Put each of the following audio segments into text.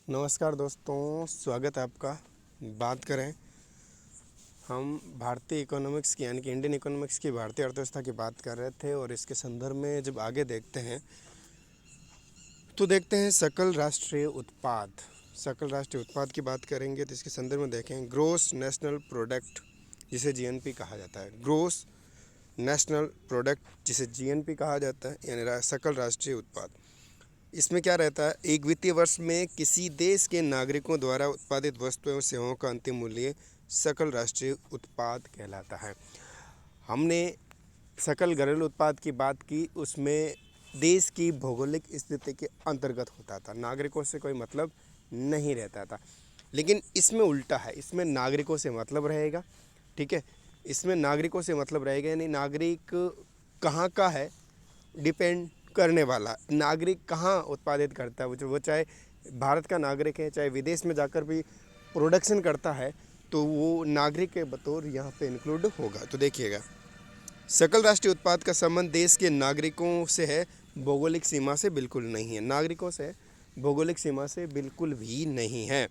नमस्कार दोस्तों, स्वागत है आपका। बात करें हम भारतीय इकोनॉमिक्स की यानी कि इंडियन इकोनॉमिक्स की, भारतीय अर्थव्यवस्था की बात कर रहे थे और इसके संदर्भ में जब आगे देखते हैं तो देखते हैं सकल राष्ट्रीय उत्पाद। सकल राष्ट्रीय उत्पाद की बात करेंगे तो इसके संदर्भ में देखें ग्रोस नेशनल प्रोडक्ट, जिसे जीएनपी कहा जाता है। ग्रोस नेशनल प्रोडक्ट जिसे जीएनपी कहा जाता है, यानी सकल राष्ट्रीय उत्पाद। इसमें क्या रहता है, एक वित्तीय वर्ष में किसी देश के नागरिकों द्वारा उत्पादित वस्तुओं और सेवाओं का अंतिम मूल्य सकल राष्ट्रीय उत्पाद कहलाता है। हमने सकल घरेलू उत्पाद की बात की, उसमें देश की भौगोलिक स्थिति के अंतर्गत होता था, नागरिकों से कोई मतलब नहीं रहता था। लेकिन इसमें उल्टा है, इसमें नागरिकों से मतलब रहेगा। ठीक है, इसमें नागरिकों से मतलब रहेगा, यानी नागरिक कहाँ का है डिपेंड करने वाला। नागरिक कहाँ उत्पादित करता है, वो चाहे भारत का नागरिक है, चाहे विदेश में जाकर भी प्रोडक्शन करता है, तो वो नागरिक के बतौर यहाँ पे इंक्लूड होगा। तो देखिएगा, सकल राष्ट्रीय उत्पाद का संबंध देश के नागरिकों से है, भौगोलिक सीमा से बिल्कुल नहीं है। नागरिकों से, भौगोलिक सीमा से बिल्कुल भी नहीं है।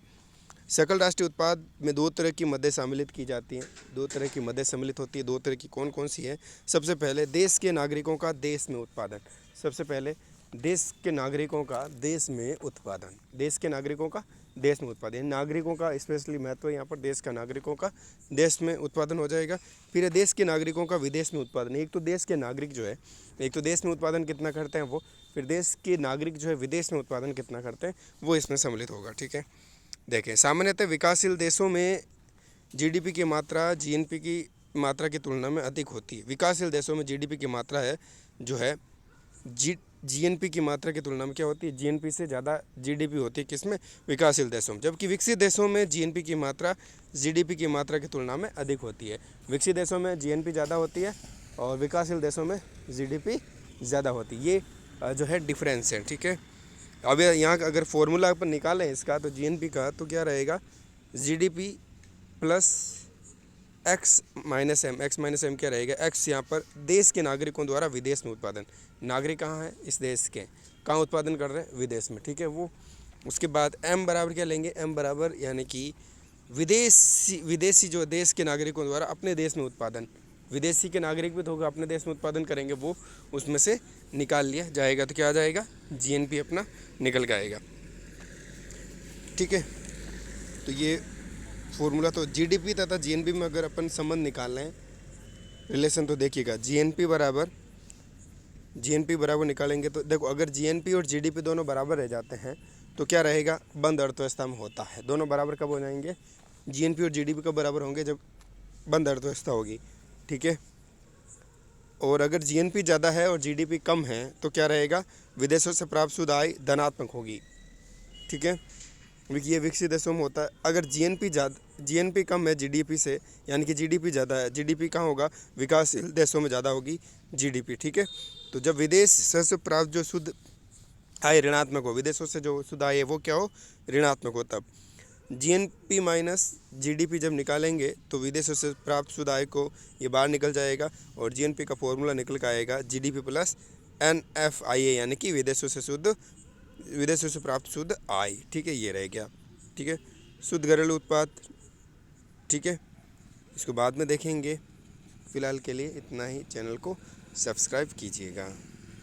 सकल राष्ट्रीय उत्पाद में दो तरह की मदें सम्मिलित की जाती हैं। दो तरह की मदें सम्मिलित होती है। दो तरह की कौन कौन सी है? सबसे पहले देश के नागरिकों का देश में उत्पादन। सबसे पहले देश के नागरिकों का देश में उत्पादन। देश के नागरिकों का देश में उत्पादन, नागरिकों का स्पेशली महत्व है यहाँ पर। देश का नागरिकों का देश में उत्पादन हो जाएगा। फिर है देश के नागरिकों का विदेश में उत्पादन। एक तो देश के नागरिक जो है, एक तो देश में उत्पादन कितना करते हैं वो, फिर देश के नागरिक जो है विदेश में उत्पादन कितना करते हैं वो इसमें सम्मिलित होगा। ठीक है, देखें, सामान्यतः विकासशील देशों में जीडीपी की मात्रा जीएनपी की मात्रा की तुलना में अधिक होती है। विकासशील देशों में जीडीपी की मात्रा है जो है जीएनपी की मात्रा की तुलना में क्या होती है, जीएनपी से ज़्यादा जीडीपी होती है। किसमें? विकासशील देशों में। जबकि विकसित देशों में जीएनपी की मात्रा जीडीपी की मात्रा की तुलना में अधिक होती है। विकसित देशों में जीएनपी ज़्यादा होती है और विकासशील देशों में जीडीपी ज़्यादा होती है। ये जो है डिफरेंस है। ठीक है, अब यहाँ अगर फॉर्मूला अपन निकालें इसका, तो जीएनपी का तो क्या रहेगा, GDP plus X minus M. X minus M क्या रहेगा, एक्स यहाँ पर देश के नागरिकों द्वारा विदेश में उत्पादन। नागरिक कहाँ है? इस देश के। कहाँ उत्पादन कर रहे हैं? विदेश में। ठीक है, वो उसके बाद एम बराबर क्या लेंगे, एम बराबर यानी कि विदेशी जो देश के नागरिकों द्वारा अपने देश में उत्पादन। विदेशी के नागरिक भी तो होगा, अपने देश में उत्पादन करेंगे, वो उसमें से निकाल लिया जाएगा। तो क्या आ जाएगा, जीएनपी अपना निकल के आएगा। ठीक है, तो ये फॉर्मूला तो जीडीपी तथा जीएनपी में अगर अपन संबंध निकाल लें, रिलेशन, तो देखिएगा जीएनपी बराबर निकालेंगे तो देखो, अगर जीएनपी और जीडीपी दोनों बराबर रह जाते हैं तो क्या रहेगा, बंद अर्थव्यवस्था में होता है। दोनों बराबर कब हो जाएंगे, जीएनपी और जीडीपी कब बराबर होंगे, जब बंद अर्थव्यवस्था होगी। ठीक है, और अगर जीएनपी ज़्यादा है और जीडीपी कम है तो क्या रहेगा, विदेशों से प्राप्त शुद्ध आय धनात्मक होगी। ठीक है, ये विकसित देशों में होता है। अगर जीएनपी कम है जीडीपी से, यानी कि जीडीपी ज़्यादा है, जीडीपी कहाँ होगा, विकासशील देशों में ज़्यादा होगी जीडीपी। ठीक है, तो जब विदेश से प्राप्त जो शुद्ध आय ऋणात्मक हो, विदेशों से जो शुद्ध आय है वो क्या हो, ऋणात्मक हो, तब जीएनपी माइनस जीडीपी जब निकालेंगे तो विदेशों से प्राप्त शुद्ध आय को ये बाहर निकल जाएगा और जीएनपी का फॉर्मूला निकल कर आएगा जीडीपी प्लस एनएफआईए, यानी कि विदेशों से प्राप्त शुद्ध आय। ठीक है, ये रह गया। ठीक है, शुद्ध घरेलू उत्पाद। ठीक है, इसको बाद में देखेंगे। फ़िलहाल के लिए इतना ही। चैनल को सब्सक्राइब कीजिएगा।